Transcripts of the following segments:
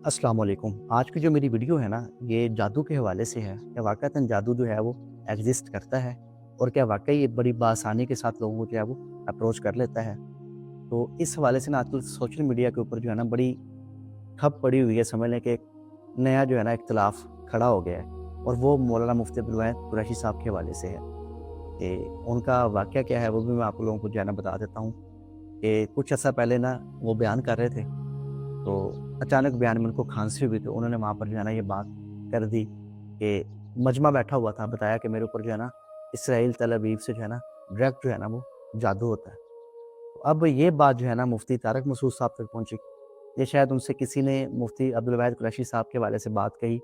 अस्सलाम वालेकुम। आज की जो मेरी वीडियो है ना, ये जादू के हवाले से है। क्या वाक़तन जादू जो है वो एग्ज़िस्ट करता है? और क्या वाक़ई ये बड़ी बआसानी के साथ लोगों को जो है वो अप्रोच कर लेता है? तो इस हवाले से ना आजकल सोशल मीडिया के ऊपर जो है ना बड़ी ठप पड़ी हुई है, समझ लें कि एक नया जो है ना इख्तिलाफ़ खड़ा हो गया है। और वो मौलाना मुफ्ती अब्दुल वाहिद कुरैशी साहब के हवाले से है कि उनका वाक़या क्या है, वो भी मैं आप लोगों को जो है ना बता देता हूँ कि कुछ अर्सा पहले ना वो बयान कर रहे थे, तो अचानक बयान में उनको खांसी हुई, तो उन्होंने वहाँ पर जो है ना ये बात कर दी कि मजमा बैठा हुआ था, बताया कि मेरे ऊपर जो है ना इसराइल तल अवीव से जो है ना डायरेक्ट जो है ना वो जादू होता है। तो अब ये बात जो है ना मुफ्ती तारक मसूद साहब तक पहुँची। ये शायद उनसे किसी ने मुफ्ती अब्दुल वाहिद कुरैशी साहब के हवाले से बात कही,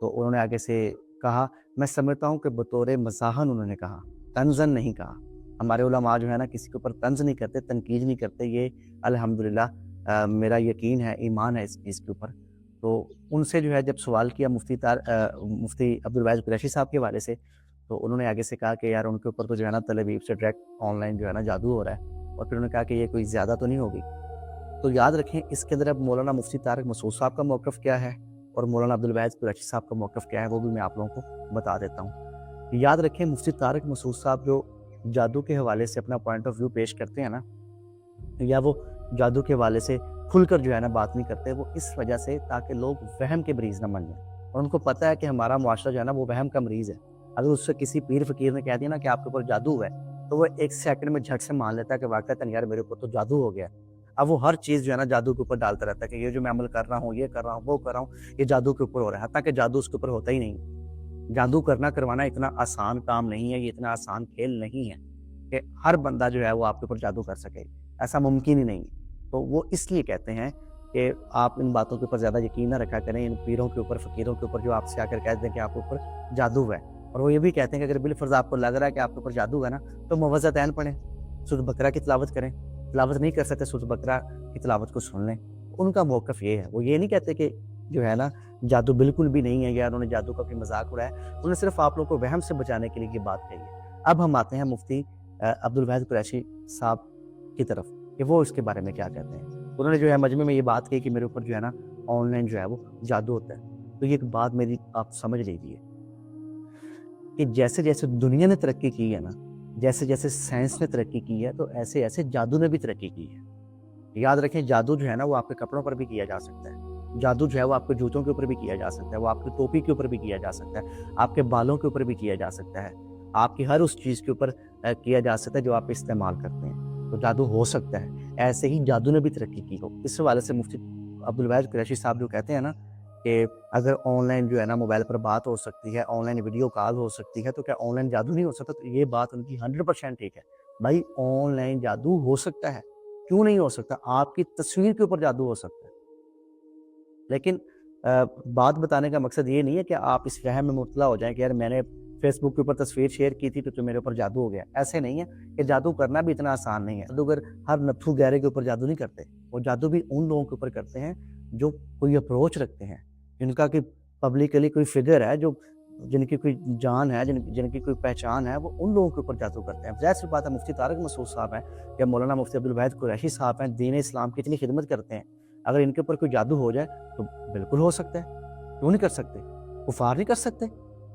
तो उन्होंने आगे से कहा, मैं समझता हूँ कि बतौर मज़ाहन उन्होंने कहा, तंज़न नहीं कहा। हमारे उलमा जो है ना किसी के ऊपर तंज़ नहीं करते, तनकीद नहीं करते, ये अल्हम्दुलिल्लाह मेरा यकीन है, ईमान है इस चीज़ के ऊपर। तो उनसे जो है जब सवाल किया मुफ्ती अब्दुल वाहिद कुरैशी साहब के हवाले से, तो उन्होंने आगे से कहा कि यार उनके ऊपर तो जो है ना तल अवीव से डायरेक्ट ऑनलाइन जो है ना जादू हो रहा है। और फिर उन्होंने कहा कि ये कोई ज़्यादा तो नहीं होगी। तो याद रखें, इसके अंदर अब मौलाना मुफ्ती तारिक मसूद साहब का मौक़िफ़ क्या है और मौलाना अब्दुल वाहिद कुरैशी साहब का मौक़िफ़ क्या है, वो भी मैं आप लोगों को बता देता हूँ। याद रखें, मुफ्ती तारिक मसूद साहब जो जादू के हवाले से अपना पॉइंट ऑफ व्यू पेश करते हैं ना, या वो जादू के हवाले से खुलकर जो है ना बात नहीं करते, वो इस वजह से ताकि लोग वहम के मरीज़ ना बन जाएँ। और उनको पता है कि हमारा मुआशरा जो है ना वो वहम का मरीज़ है। अगर उससे किसी पीर फ़कीर ने कह दिया ना कि आपके ऊपर जादू है, तो वो 1 सेकंड में झट से मान लेता है कि वाक़तन यार मेरे ऊपर तो जादू हो गया। अब वो हर चीज़ जो है ना जादू के ऊपर डालता रहता है कि ये जो मैं अमल कर रहा हूँ, ये कर रहा हूँ, वो कर रहा हूँ, ये जादू के ऊपर हो रहा है। हालाँकि जादू उसके ऊपर होता ही नहीं। जादू करवाना इतना आसान काम नहीं है, ये इतना आसान खेल नहीं है कि हर बंदा जो है वो आपके ऊपर जादू कर सके। ऐसा मुमकिन ही नहीं है। तो वो इसलिए कहते हैं कि आप इन बातों के ऊपर ज़्यादा यकीन ना रखा करें, इन पीरों के ऊपर, फ़कीरों के ऊपर जो आपसे आकर कह दें कि आपके ऊपर जादू है। और वो ये भी कहते हैं कि अगर बिलफ़र्ज़ आपको लग रहा है कि आपके ऊपर जादू है ना, तो मुअव्वज़तैन पढ़ें, सूरह बकरा की तिलावत करें। तिलावत नहीं कर सकते, सूरह बकरा की तिलावत को सुन लें। उनका मौक़िफ़ ये है, वो ये नहीं कहते कि जो है ना जादू बिल्कुल भी नहीं है या उन्होंने जादू का कोई मज़ाक उड़ाया। उन्होंने सिर्फ़ आप लोगों को वहम से बचाने के लिए ये बात कही है। अब हम आते हैं मुफ्ती अब्दुल वाहिद कुरैशी साहब की तरफ कि वो इसके बारे में क्या कहते हैं। उन्होंने जो है मजमे में ये बात कही कि मेरे ऊपर जो है ना ऑनलाइन जो है वो जादू होता है। तो ये एक बात मेरी आप समझ लीजिए कि जैसे-जैसे दुनिया ने तरक्की की है ना, जैसे-जैसे साइंस ने तरक्की की है, तो ऐसे-ऐसे जादू ने भी तरक्की की है। याद रखें, जादू जो है ना वो आपके कपड़ों पर भी किया जा सकता है। जादू जो है वो आपके जूतों के ऊपर भी किया जा सकता है, वो आपकी टोपी के ऊपर भी किया जा सकता है, आपके बालों के ऊपर भी किया जा सकता है, आपकी हर उस चीज़ के ऊपर किया जा सकता है जो आप इस्तेमाल करते हैं। तो जादू हो सकता है, ऐसे ही जादू ने भी तरक्की की हो। इस हवाले से मुफ्ती अब्दुल वाहिद कुरैशी साहब जो कहते हैं ना कि अगर ऑनलाइन जो है ना मोबाइल पर बात हो सकती है, ऑनलाइन वीडियो कॉल हो सकती है, तो क्या ऑनलाइन जादू नहीं हो सकता? तो ये बात उनकी 100% ठीक है। भाई ऑनलाइन जादू हो सकता है, क्यों नहीं हो सकता? आपकी तस्वीर के ऊपर जादू हो सकता है। लेकिन बात बताने का मकसद ये नहीं है कि आप इस वहम में मुब्तला हो जाएँ कि यार मैंने फ़ेसबुक के ऊपर तस्वीर शेयर की थी तो मेरे ऊपर जादू हो गया। ऐसे नहीं है, कि जादू करना भी इतना आसान नहीं है। जादूगर हर नत्थू गहरे के ऊपर जादू नहीं करते। वो जादू भी उन लोगों के ऊपर करते हैं जो कोई अप्रोच रखते हैं, जिनका कि पब्लिकली कोई फ़िगर है, जो जिनकी कोई जान है, जिनकी कोई पहचान है, वो उन लोगों के ऊपर जादू करते हैं। ज़ाहिर-सी बात है, मुफ्ती तारिक मसूद साहब हैं या मौलाना मुफ्ती अब्दुल वाहिद कुरैशी साहब हैं, दीन इस्लाम की इतनी खिदमत करते हैं। अगर इनके ऊपर कोई जादू हो जाए तो बिल्कुल हो सकता है, क्यों नहीं कर सकते? कुफ़ार नहीं कर सकते?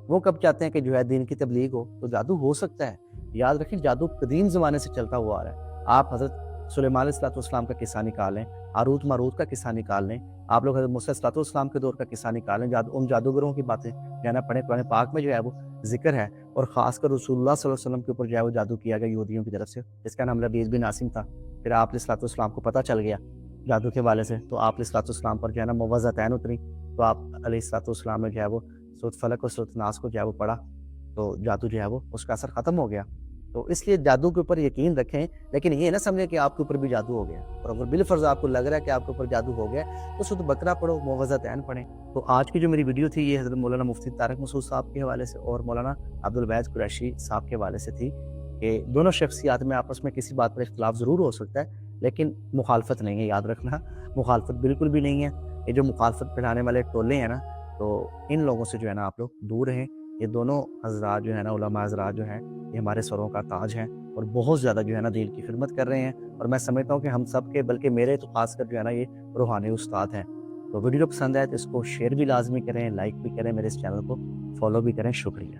वो कब चाहते हैं कि जो है दीन की तबलीग हो, तो जादू हो सकता है। याद रखें, जादू कदीम ज़माने से चलता हुआ आ रहा है। आप हज़रत सुलेमान अलैहिस्सलाम का किस्सा निकाल लें, हारूत मारूत का किस्सा निकाल लें, आप लोग हज़रत मूसा अलैहिस्सलाम के दौर का किस्सा निकाल लें, उन जादूगरों की बातें जो है ना पढ़ें, कुरान पाक में जो है वो ज़िक्र है। और ख़ासकर रसूलुल्लाह सल्लल्लाहु अलैहि वसल्लम के ऊपर जो है वो जादू किया गया यहूदियों की तरफ से, जिसका नाम लबीद बिन आसिम था। फिर आप अलैहिस्सलाम को पता चल गया जादू के हवाले से, तो आप अलैहिस्सलाम पर जो है ना मुअव्वज़तैन उतरी, तो आप अलैहिस्सलाम ने जो है वो सूरत फलक और सूरत नास को जो है वो पढ़ा, तो जादू जो है वो उसका असर ख़त्म हो गया। तो इसलिए जादू के ऊपर यकीन रखें, लेकिन ये ना समझें कि आपके ऊपर भी जादू हो गया। और अगर बिलफ़र्ज़ आपको लग रहा है कि आपके ऊपर जादू हो गया, तो सूरत बकरा पढ़ो, मुअव्वज़तैन पढ़ें। तो आज की जो मेरी वीडियो थी, ये हज़रत मौलाना मुफ्ती तारिक मसूद साहब के हवाले से और मौलाना अब्दुल वाहिद कुरैशी साहब के हवाले से थी कि दोनों शख्सियात में आपस में किसी बात पर इख्तिलाफ़ ज़रूर हो सकता है, लेकिन मुखालफत नहीं है। याद रखना, मुखालफत बिल्कुल भी नहीं है। ये जो मुखालफत फैलाने वाले टोले हैं ना, तो इन लोगों से जो है ना आप लोग दूर रहें। ये दोनों हज़रात जो है ना, उलमा हज़रात जो हैं, ये हमारे सरों का ताज हैं और बहुत ज़्यादा जो है ना दीन की खिदमत कर रहे हैं। और मैं समझता हूँ कि हम सब के, बल्कि मेरे तो ख़ासकर जो है ना ये रूहानी उस्ताद हैं। تو ویڈیو پسند آئے تو اس کو شیئر بھی لازمی کریں، لائک بھی کریں، میرے اس چینل کو فالو بھی کریں. شکریہ.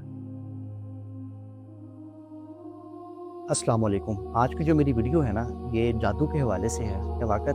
السلام علیکم. آج کی جو میری ویڈیو ہے نا، یہ جادو کے حوالے سے ہے کہ واقعتاً